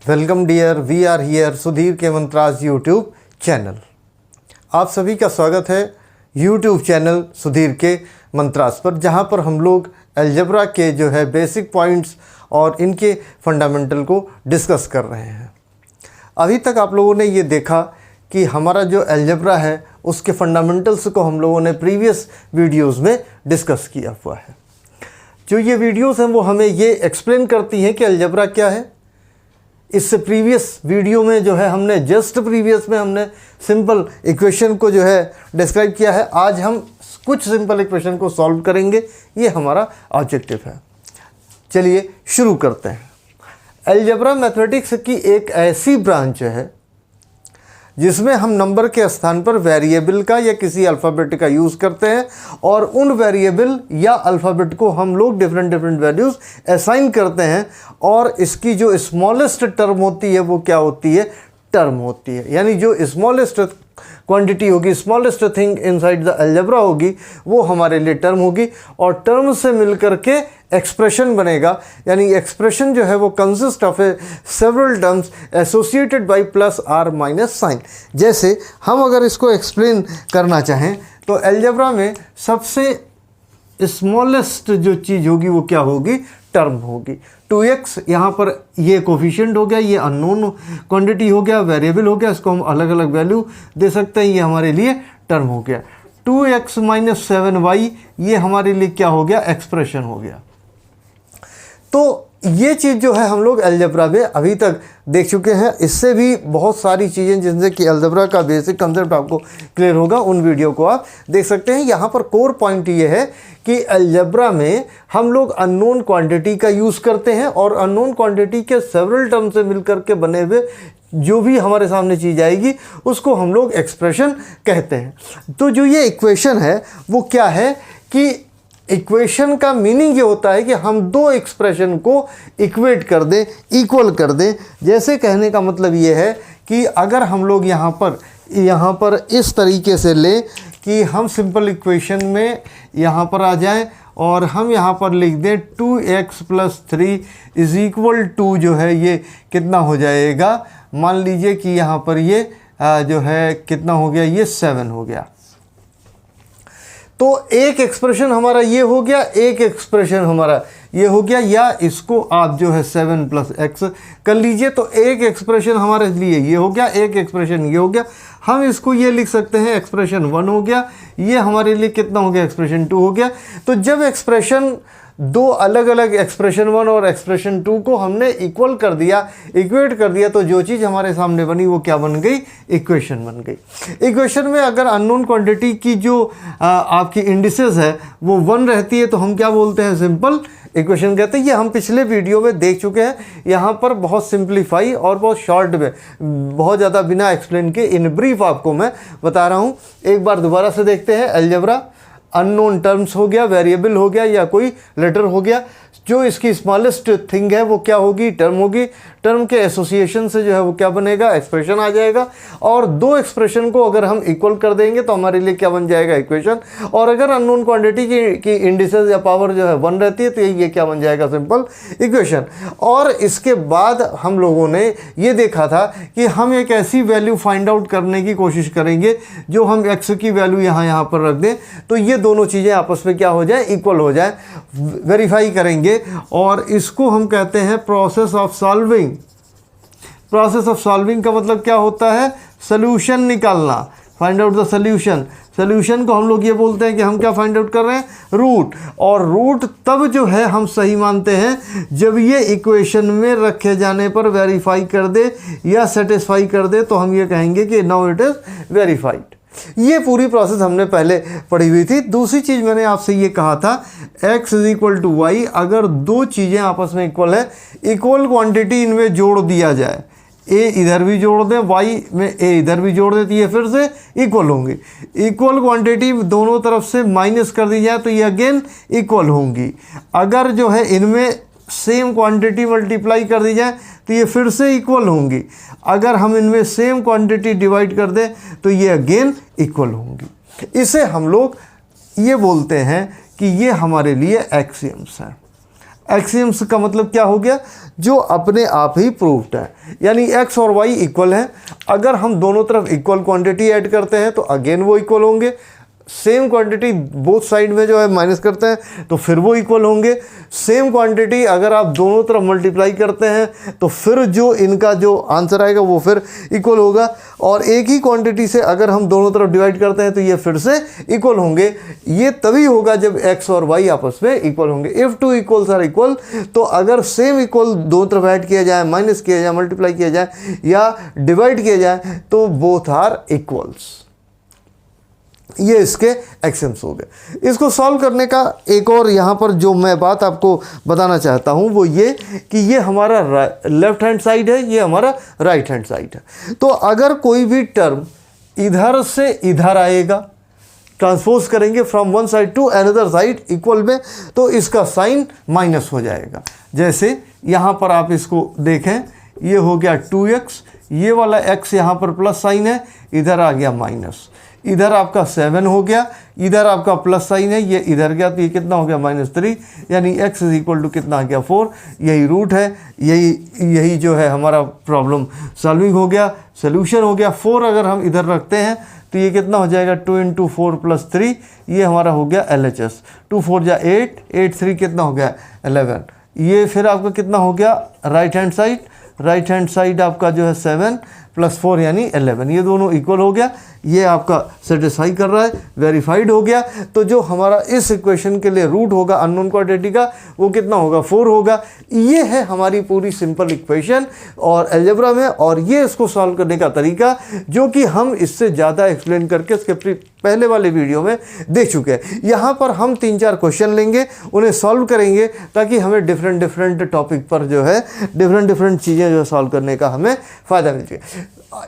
Welcome dear, we are here Sudhir के mantras YouTube channel. आप सभी का स्वागत है यूट्यूब चैनल सुधीर के मंत्रास पर, जहां पर हम लोग अलजेब्रा के जो है बेसिक पॉइंट्स और इनके फंडामेंटल को डिस्कस कर रहे हैं। अभी तक आप लोगों ने ये देखा कि हमारा जो अलजेब्रा है उसके फंडामेंटल्स को हम लोगों ने प्रीवियस वीडियोज़ में डिस्कस किया हुआ है। जो ये वीडियोज़ हैं वो हमें ये एक्सप्लेन करती हैं कि अलजेब्रा क्या है। इससे प्रीवियस वीडियो में जो है हमने प्रीवियस में हमने सिंपल इक्वेशन को जो है डिस्क्राइब किया है। आज हम कुछ सिंपल इक्वेशन को सॉल्व करेंगे, ये हमारा ऑब्जेक्टिव है। चलिए शुरू करते हैं। अलजेब्रा मैथमेटिक्स की एक ऐसी ब्रांच है जिसमें हम नंबर के स्थान पर वेरिएबल का या किसी अल्फ़ाबेट का यूज़ करते हैं और उन वेरिएबल या अल्फ़ाबेट को हम लोग डिफरेंट वैल्यूज़ असाइन करते हैं और इसकी जो स्मॉलेस्ट टर्म होती है वो क्या होती है? टर्म होती है। यानी जो स्मॉलेस्ट क्वांटिटी होगी, smallest thing inside the algebra होगी, वो हमारे लिए टर्म होगी और टर्म से मिलकर के एक्सप्रेशन बनेगा। यानी एक्सप्रेशन जो है वो consist of a several terms associated by plus or minus sign. जैसे हम अगर इसको एक्सप्लेन करना चाहें तो अलजेब्रा में सबसे स्मॉलेस्ट जो चीज़ होगी वो क्या होगी? टर्म होगी। 2x यहाँ पर ये कोफिशिएंट हो गया, ये अननोन क्वांटिटी हो गया, वेरिएबल हो गया, इसको हम अलग अलग वैल्यू दे सकते हैं, ये हमारे लिए टर्म हो गया। 2x माइनस 7y ये हमारे लिए क्या हो गया? एक्सप्रेशन हो गया। तो ये चीज़ जो है हम लोग अलजेब्रा में अभी तक देख चुके हैं। इससे भी बहुत सारी चीज़ें जिनसे कि अलजेब्रा का बेसिक कंसेप्ट आपको क्लियर होगा, उन वीडियो को आप देख सकते हैं। यहाँ पर कोर पॉइंट ये है कि अलजेब्रा में हम लोग अननोन क्वांटिटी का यूज़ करते हैं और अननोन क्वांटिटी के सेवरल टर्म से मिलकर के बने हुए जो भी हमारे सामने चीज़ आएगी उसको हम लोग एक्सप्रेशन कहते हैं। तो जो ये इक्वेशन है वो क्या है कि इक्वेशन का मीनिंग ये होता है कि हम दो एक्सप्रेशन को इक्वेट कर दें, इक्वल कर दें। जैसे कहने का मतलब ये है कि अगर हम लोग यहाँ पर इस तरीके से लें कि हम सिंपल इक्वेशन में यहाँ पर आ जाएं और हम यहाँ पर लिख दें 2x + 3 = जो है ये कितना हो जाएगा? मान लीजिए कि यहाँ पर ये जो है कितना हो गया? ये 7 हो गया। तो एक एक्सप्रेशन हमारा ये हो गया, एक एक्सप्रेशन हमारा ये हो गया, या इसको आप जो है 7 + x कर लीजिए। तो एक एक्सप्रेशन हमारे लिए ये हो गया, एक एक्सप्रेशन ये हो गया। हम इसको ये लिख सकते हैं एक्सप्रेशन 1 हो गया, ये हमारे लिए कितना हो गया? एक्सप्रेशन 2 हो गया। तो जब एक्सप्रेशन दो अलग अलग एक्सप्रेशन 1 और एक्सप्रेशन 2 को हमने इक्वल कर दिया, इक्वेट कर दिया, तो जो चीज़ हमारे सामने बनी वो क्या बन गई? इक्वेशन बन गई। इक्वेशन में अगर अननोन क्वांटिटी की जो आपकी इंडिसेस है वो 1 रहती है तो हम क्या बोलते हैं? सिंपल इक्वेशन कहते हैं। ये हम पिछले वीडियो में देख चुके हैं। यहाँ पर बहुत सिंप्लीफाई और बहुत शॉर्ट में, बहुत ज़्यादा बिना एक्सप्लेन के इन ब्रीफ आपको मैं बता रहा हूँ। एक बार दोबारा से देखते हैं। अलजेब्रा अननोन टर्म्स हो गया, वेरिएबल हो गया या कोई लेटर हो गया, जो इसकी स्मॉलेस्ट थिंग है वो क्या होगी? टर्म होगी। टर्म के एसोसिएशन से जो है वो क्या बनेगा? एक्सप्रेशन आ जाएगा। और दो एक्सप्रेशन को अगर हम इक्वल कर देंगे तो हमारे लिए क्या बन जाएगा? इक्वेशन। और अगर अननोन क्वांटिटी की इंडिसेस या पावर जो है 1 रहती है तो ये क्या बन जाएगा? Simple equation. और इसके बाद हम लोगों ने ये देखा था कि हम एक ऐसी वैल्यू फाइंड आउट करने की कोशिश करेंगे जो हम x की वैल्यू यहाँ पर रख दें तो ये दोनों चीज़ें आपस में क्या हो जाए? इक्वल हो जाए। वेरीफाई करेंगे और इसको हम कहते हैं process of solving. Process of solving का मतलब क्या होता है? सॉल्यूशन निकालना, find out the solution. Solution को हम लोग ये बोलते हैं कि हम क्या फाइंड आउट कर रहे हैं? रूट। और रूट तब जो है हम सही मानते हैं जब ये इक्वेशन में रखे जाने पर वेरीफाई कर दे या सेटिस्फाई कर दे, तो हम ये कहेंगे कि नाउ इट इज़ वेरीफाइड। ये पूरी प्रोसेस हमने पहले पढ़ी हुई थी। दूसरी चीज़ मैंने आपसे ये कहा था x = y, अगर दो चीज़ें आपस में इक्वल है, इक्वल क्वांटिटी इनमें जोड़ दिया जाए, a इधर भी जोड़ दें, y में a इधर भी जोड़ देती है, फिर से इक्वल होंगी। इक्वल क्वांटिटी दोनों तरफ से माइनस कर दी जाए तो ये अगेन इक्वल होंगी। अगर जो है इनमें सेम क्वांटिटी मल्टीप्लाई कर दी जाए तो ये फिर से इक्वल होंगी। अगर हम इनमें सेम क्वांटिटी डिवाइड कर दें तो ये अगेन इक्वल होंगी। इसे हम लोग ये बोलते हैं कि ये हमारे लिए एक्सियम्स हैं। एक्सियम्स का मतलब क्या हो गया, जो अपने आप ही प्रूव्ड है, यानी एक्स और वाई इक्वल है। अगर हम दोनों तरफ इक्वल क्वांटिटी ऐड करते हैं तो अगेन वो इक्वल होंगे। सेम क्वांटिटी बोथ साइड में जो है माइनस करते हैं तो फिर वो इक्वल होंगे। सेम क्वांटिटी अगर आप दोनों तरफ मल्टीप्लाई करते हैं तो फिर जो इनका जो आंसर आएगा वो फिर इक्वल होगा। और एक ही क्वांटिटी से अगर हम दोनों तरफ डिवाइड करते हैं तो ये फिर से इक्वल होंगे। ये तभी होगा जब x और y आपस में इक्वल होंगे। If two equals are equal, तो अगर सेम इक्वल दोनों तरफ ऐड किया जाए, माइनस किया जाए, मल्टीप्लाई किया जाए या डिवाइड किया जाए तो बोथ आर इक्वल्स। ये इसके एक्सियम्स हो गए। इसको सॉल्व करने का एक और यहाँ पर जो मैं बात आपको बताना चाहता हूँ वो ये कि ये हमारा लेफ्ट हैंड साइड है, ये हमारा राइट हैंड साइड है। तो अगर कोई भी टर्म इधर से इधर आएगा, ट्रांसपोज करेंगे from one side to another side equal में, तो इसका साइन माइनस हो जाएगा। जैसे यहाँ पर आप इसको देखें, ये हो गया 2x, ये वाला x यहाँ पर प्लस साइन है, इधर आ गया माइनस। इधर आपका 7 हो गया, इधर आपका प्लस साइन है, ये इधर गया तो ये कितना हो गया -3, यानी x इज इक्वल टू कितना आ गया 4। यही रूट है, यही जो है हमारा प्रॉब्लम सॉल्विंग हो गया, सोल्यूशन हो गया। 4 अगर हम इधर रखते हैं तो ये कितना हो जाएगा 2 × 4 + 3, ये हमारा हो गया LHS। 2 4 जा 8, 8 3 कितना हो गया 11। ये फिर आपका कितना हो गया राइट हैंड साइड आपका जो है 7 + 4 यानी 11, ये दोनों इक्वल हो गया। ये आपका सेटिस्फाई कर रहा है, वेरीफाइड हो गया। तो जो हमारा इस इक्वेशन के लिए रूट होगा अननोन क्वांटिटी का वो कितना होगा 4 होगा। ये है हमारी पूरी सिंपल इक्वेशन और अलजेब्रा में, और ये इसको सॉल्व करने का तरीका जो कि हम इससे ज़्यादा एक्सप्लेन करके इसके पहले वाले वीडियो में देख चुके हैं। यहाँ पर हम 3-4 क्वेश्चन लेंगे, उन्हें सॉल्व करेंगे ताकि हमें डिफरेंट टॉपिक पर जो है डिफरेंट चीज़ें जो सॉल्व करने का हमें फ़ायदा मिल जाए।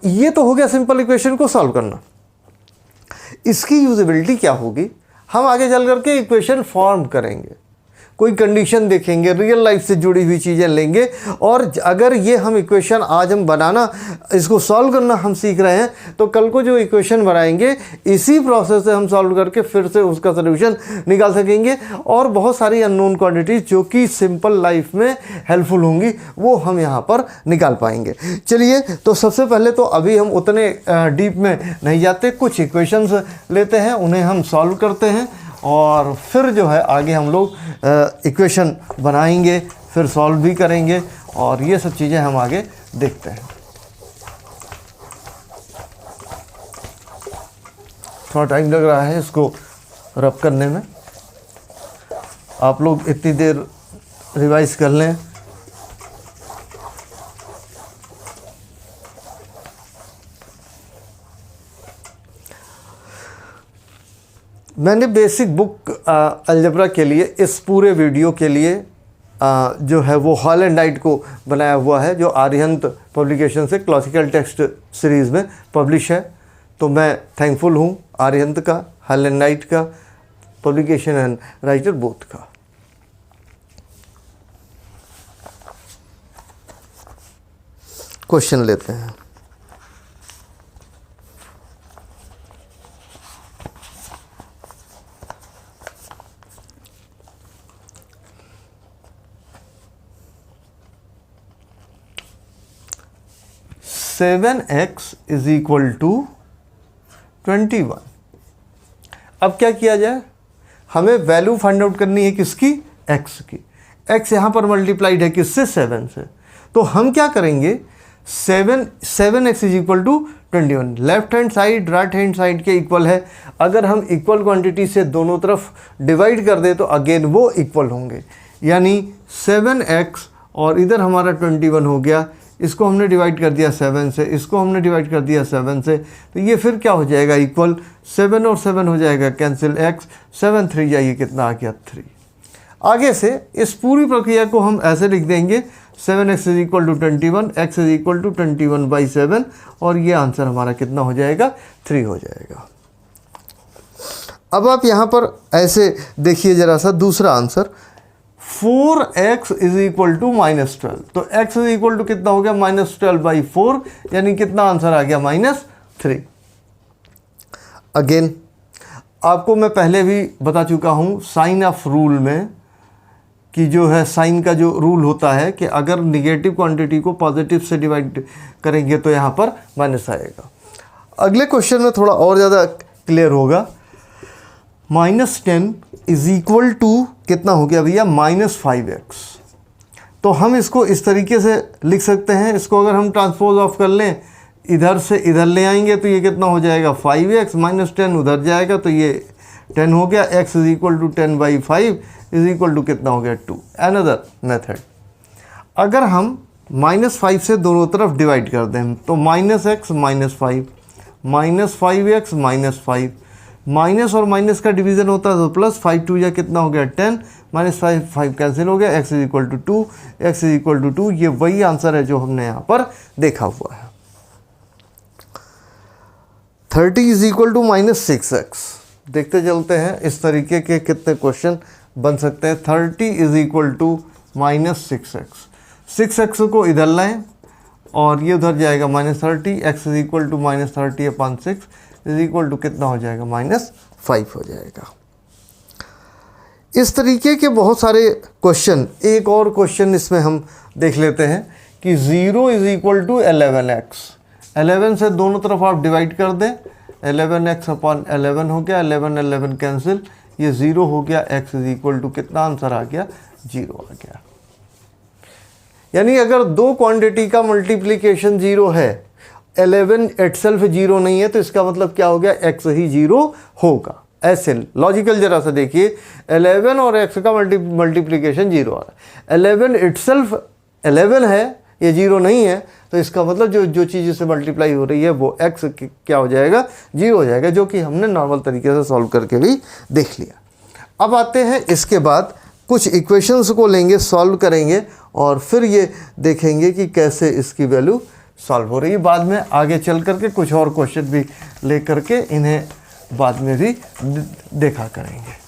ये तो हो गया सिंपल इक्वेशन को सॉल्व करना। इसकी यूजेबिलिटी क्या होगी, हम आगे चल करके इक्वेशन फॉर्म करेंगे, कोई कंडीशन देखेंगे, रियल लाइफ से जुड़ी हुई चीज़ें लेंगे। और अगर ये हम इक्वेशन आज हम बनाना, इसको सॉल्व करना हम सीख रहे हैं, तो कल को जो इक्वेशन बनाएंगे इसी प्रोसेस से हम सॉल्व करके फिर से उसका सलूशन निकाल सकेंगे। और बहुत सारी अननोन क्वांटिटीज़ जो कि सिंपल लाइफ में हेल्पफुल होंगी वो हम यहाँ पर निकाल पाएंगे। चलिए, तो सबसे पहले तो अभी हम उतने डीप में नहीं जाते, कुछ इक्वेशंस लेते हैं, उन्हें हम सॉल्व करते हैं और फिर जो है आगे हम लोग इक्वेशन बनाएंगे, फिर सॉल्व भी करेंगे और ये सब चीज़ें हम आगे देखते हैं। थोड़ा टाइम लग रहा है इसको रब करने में, आप लोग इतनी देर रिवाइज कर लें। मैंने बेसिक बुक अलजेब्रा के लिए इस पूरे वीडियो के लिए जो है वो हॉल एंड नाइट को बनाया हुआ है, जो आर्यहंत पब्लिकेशन से क्लासिकल टेक्स्ट सीरीज़ में पब्लिश है। तो मैं थैंकफुल हूँ आर्यहंत का, हॉल एंड नाइट का, पब्लिकेशन एंड राइटर बोथ का। क्वेश्चन लेते हैं। Seven x is equal to 21। अब क्या किया जाए, हमें वैल्यू फाइंड आउट करनी है किसकी, x की। x यहाँ पर मल्टीप्लाइड है किससे, 7 से। तो हम क्या करेंगे, 7x is equal to 21, left hand side right hand side के इक्वल है। अगर हम इक्वल क्वांटिटी से दोनों तरफ डिवाइड कर दे तो अगेन वो इक्वल होंगे, यानी 7x और इधर हमारा 21 हो गया। इसको हमने डिवाइड कर दिया 7 से, इसको हमने डिवाइड कर दिया 7 से, तो ये फिर क्या हो जाएगा इक्वल, 7 और 7 हो जाएगा कैंसिल, x 7 3 जाइए कितना आ गया 3। आगे से इस पूरी प्रक्रिया को हम ऐसे लिख देंगे 7x is equal to 21, x is equal to 21/7 और ये आंसर हमारा कितना हो जाएगा 3 हो जाएगा। अब आप यहाँ पर ऐसे देखिए ज़रा सा दूसरा answer, 4x is equal to -12, तो x इज इक्वल टू कितना हो गया -12/4, यानी कितना आंसर आ गया -3। अगेन आपको मैं पहले भी बता चुका हूँ साइन ऑफ रूल में कि जो है साइन का जो रूल होता है कि अगर निगेटिव क्वांटिटी को पॉजिटिव से डिवाइड करेंगे तो यहाँ पर माइनस आएगा। अगले क्वेश्चन में थोड़ा और ज़्यादा क्लियर होगा। -10 इज इक्वल टू कितना हो गया भैया, -5x। तो हम इसको इस तरीके से लिख सकते हैं, इसको अगर हम ट्रांसपोज ऑफ कर लें, इधर से इधर ले आएंगे तो ये कितना हो जाएगा 5x, -10 उधर जाएगा तो ये 10 हो गया। x is equal to 10/5 is equal to कितना हो गया 2। अनदर मेथड, अगर हम -5 से दोनों तरफ डिवाइड कर दें तो -x -5 -5x -5, माइनस और माइनस का डिवीजन होता है तो प्लस, 5 2 या कितना हो गया 10, -5 कैंसिल हो गया, x is equal to 2, x is equal to 2। ये वही आंसर है जो हमने यहाँ पर देखा हुआ है। 30 इज इक्वल टू -6x। देखते चलते हैं इस तरीके के कितने क्वेश्चन बन सकते हैं। 30 is equal to -6x, 6x को इधर लाएं और ये उधर जाएगा -30, x is equal to -30/6 is equal to कितना हो जाएगा -5 हो जाएगा। इस तरीके के बहुत सारे क्वेश्चन, एक और क्वेश्चन इसमें हम देख लेते हैं कि 0 इज इक्वल टू 11x। 11 से दोनों तरफ आप डिवाइड कर दें, 11x/11 हो गया, 11 11 कैंसिल, ये 0 हो गया, x इज इक्वल टू कितना आंसर आ गया 0 आ गया। यानी अगर दो क्वांटिटी का मल्टीप्लिकेशन 0 है, 11 इटसेल्फ 0 नहीं है, तो इसका मतलब क्या हो गया, x ही 0 होगा। ऐसे लॉजिकल जरा सा देखिए, 11 और x का मल्टीप्लिकेशन 0 आ रहा है, 11 इटसेल्फ 11 है, ये 0 नहीं है, तो इसका मतलब जो चीज़ से मल्टीप्लाई हो रही है वो x क्या हो जाएगा 0 हो जाएगा, जो कि हमने नॉर्मल तरीके से सॉल्व करके भी देख लिया। अब आते हैं इसके बाद कुछ इक्वेशंस को लेंगे, सॉल्व करेंगे और फिर ये देखेंगे कि कैसे इसकी वैल्यू सॉल्व हो रही है। बाद में आगे चल करके कुछ और क्वेश्चन भी ले करके इन्हें बाद में भी देखा करेंगे।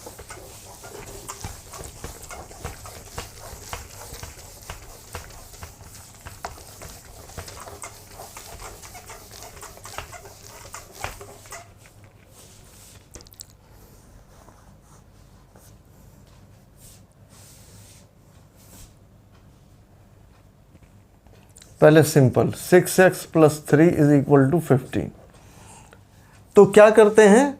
पहले simple, 6x + 3 is equal to 15। तो क्या करते हैं,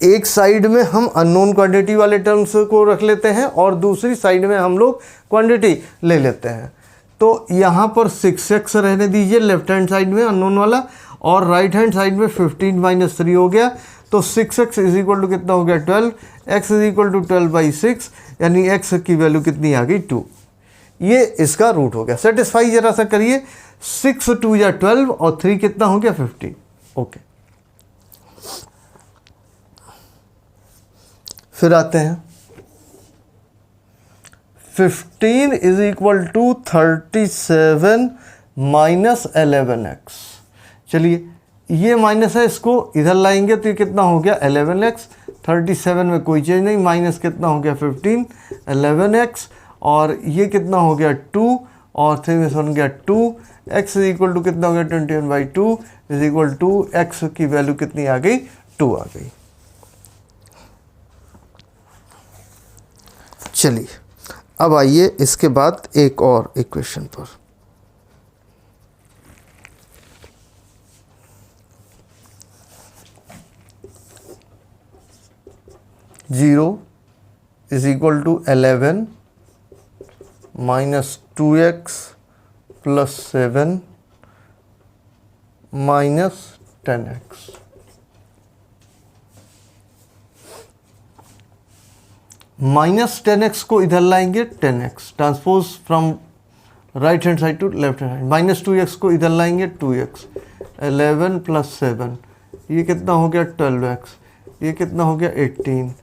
एक साइड में हम अननोन क्वांटिटी वाले टर्म्स को रख लेते हैं और दूसरी साइड में हम लोग क्वांटिटी ले लेते हैं। तो यहाँ पर 6x रहने दीजिए लेफ्ट हैंड साइड में अननोन वाला, और राइट हैंड साइड में 15 - 3 हो गया। तो 6x इज इक्वल टू कितना हो गया 12, x इज इक्वल टू 12/6, यानी x की वैल्यू कितनी आ गई 2। ये इसका रूट हो गया। सेटिस्फाई जरा सा करिए, 6 2 या 12 और 3 कितना हो गया 15। ओके, फिर आते हैं 15 इज इक्वल टू 37 - 11x। चलिए ये माइनस है, इसको इधर लाएंगे तो ये कितना हो गया 11x, 37 में कोई चेंज नहीं, माइनस कितना हो गया 15, 11x, और ये कितना हो गया 2 और 3 में से बन गया 2, x इज इक्वल टू कितना हो गया 21/2 इज इक्वल टू x की वैल्यू कितनी आ गई 2 आ गई। चलिए अब आइए इसके बाद एक और इक्वेशन पर। Zero is equal to 11 - 2x + 7 - 10x। -10x को इधर लाएंगे 10x, transpose from right hand side to left hand. -2x को इधर लाएंगे 2x, 11 + 7, ये कितना हो गया 12x, ये कितना हो गया 18,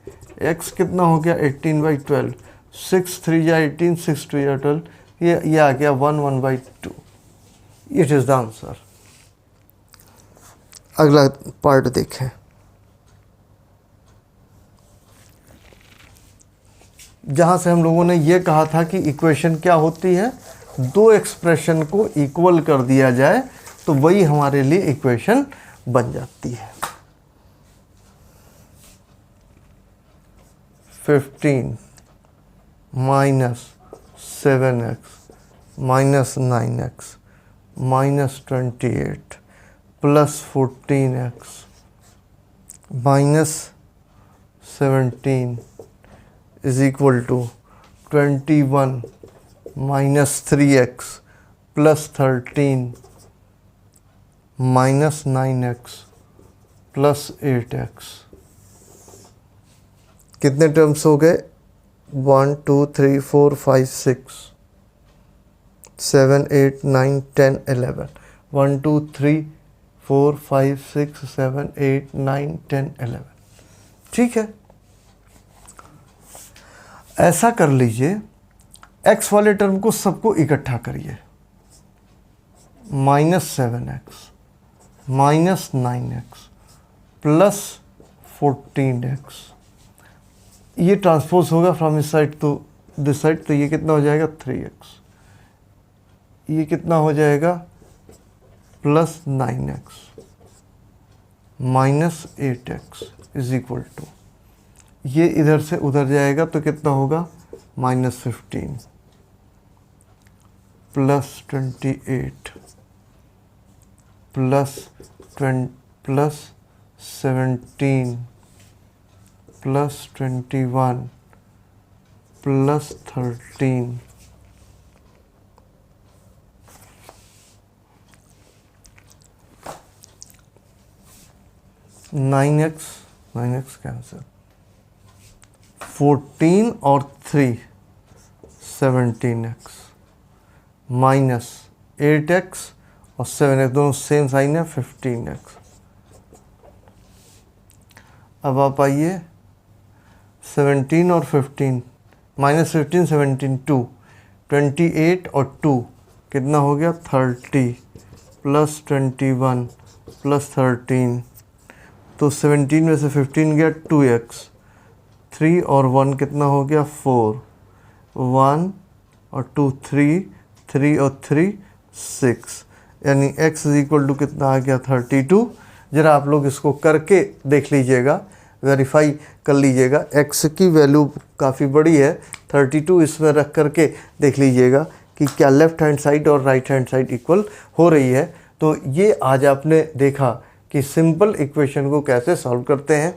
x कितना हो गया 18/12, 6 3 या 18, 6 2 या 12, ये आ गया 1/2। It is the answer. अगला पार्ट देखें। जहाँ से हम लोगों ने ये कहा था कि इक्वेशन क्या होती है, दो एक्सप्रेशन को इक्वल कर दिया जाए तो वही हमारे लिए इक्वेशन बन जाती है। 15 minus 7x minus 9x minus 28 plus 14x minus 17 is equal to 21 minus 3x plus 13 minus 9x plus 8x। कितने टर्म्स हो गए? 1 2 3 4 5 6 7 8 9 10 11 1 2 3 4 5 6 7 8 9 10 11। ठीक है, ऐसा कर लीजिए। x वाले टर्म को सबको इकट्ठा करिए। Minus 7x minus 9x plus 14x, ये ट्रांसपोज होगा फ्रॉम इस साइड टू दिस साइड, तो ये कितना हो जाएगा 3x, ये कितना हो जाएगा plus 9x minus 8x is equal to, ये इधर से उधर जाएगा तो कितना होगा minus 15 plus 28 plus 17 plus 21 plus 13 9x cancel, 14 और 3 17x माइनस 8x और 7x दोनों सेम साइन है 15x। अब आप आइए 17 और 15 माइनस 15 17 2 28 और 2 कितना हो गया 30 प्लस 21 प्लस 13, तो 17 में से 15 गया 2x, 3 और 1 कितना हो गया 4, 1 और 2 3 और 3 6, यानी x इज इक्वल टू कितना आ गया 32। ज़रा आप लोग इसको करके देख लीजिएगा, वेरीफाई कर लीजिएगा। x की वैल्यू काफ़ी बड़ी है, 32 इसमें रख करके देख लीजिएगा कि क्या लेफ़्ट हैंड साइड और राइट हैंड साइड इक्वल हो रही है। तो ये आज आपने देखा कि सिंपल इक्वेशन को कैसे सॉल्व करते हैं।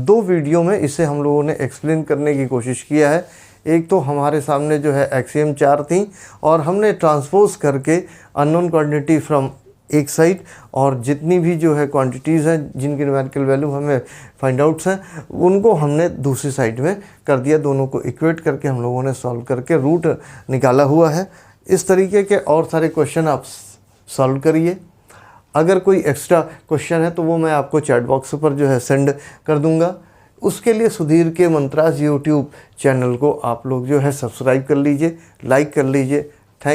2 वीडियो में इसे हम लोगों ने एक्सप्लेन करने की कोशिश किया है। एक तो हमारे सामने जो है एक्सियम 4 थी और हमने ट्रांसपोज करके अननोन क्वांटिटी फ्रॉम एक साइड और जितनी भी जो है क्वांटिटीज़ हैं जिनकी न्यूमेरिकल वैल्यू हमें फाइंड आउट्स हैं उनको हमने दूसरी साइड में कर दिया। दोनों को इक्वेट करके हम लोगों ने सॉल्व करके रूट निकाला हुआ है। इस तरीके के और सारे क्वेश्चन आप सॉल्व करिए। अगर कोई एक्स्ट्रा क्वेश्चन है तो वो मैं आपको चैट बॉक्स पर जो है सेंड कर दूंगा। उसके लिए सुधीर के मंत्रास यूट्यूब चैनल को आप लोग जो है सब्सक्राइब कर लीजिए, लाइक कर लीजिए,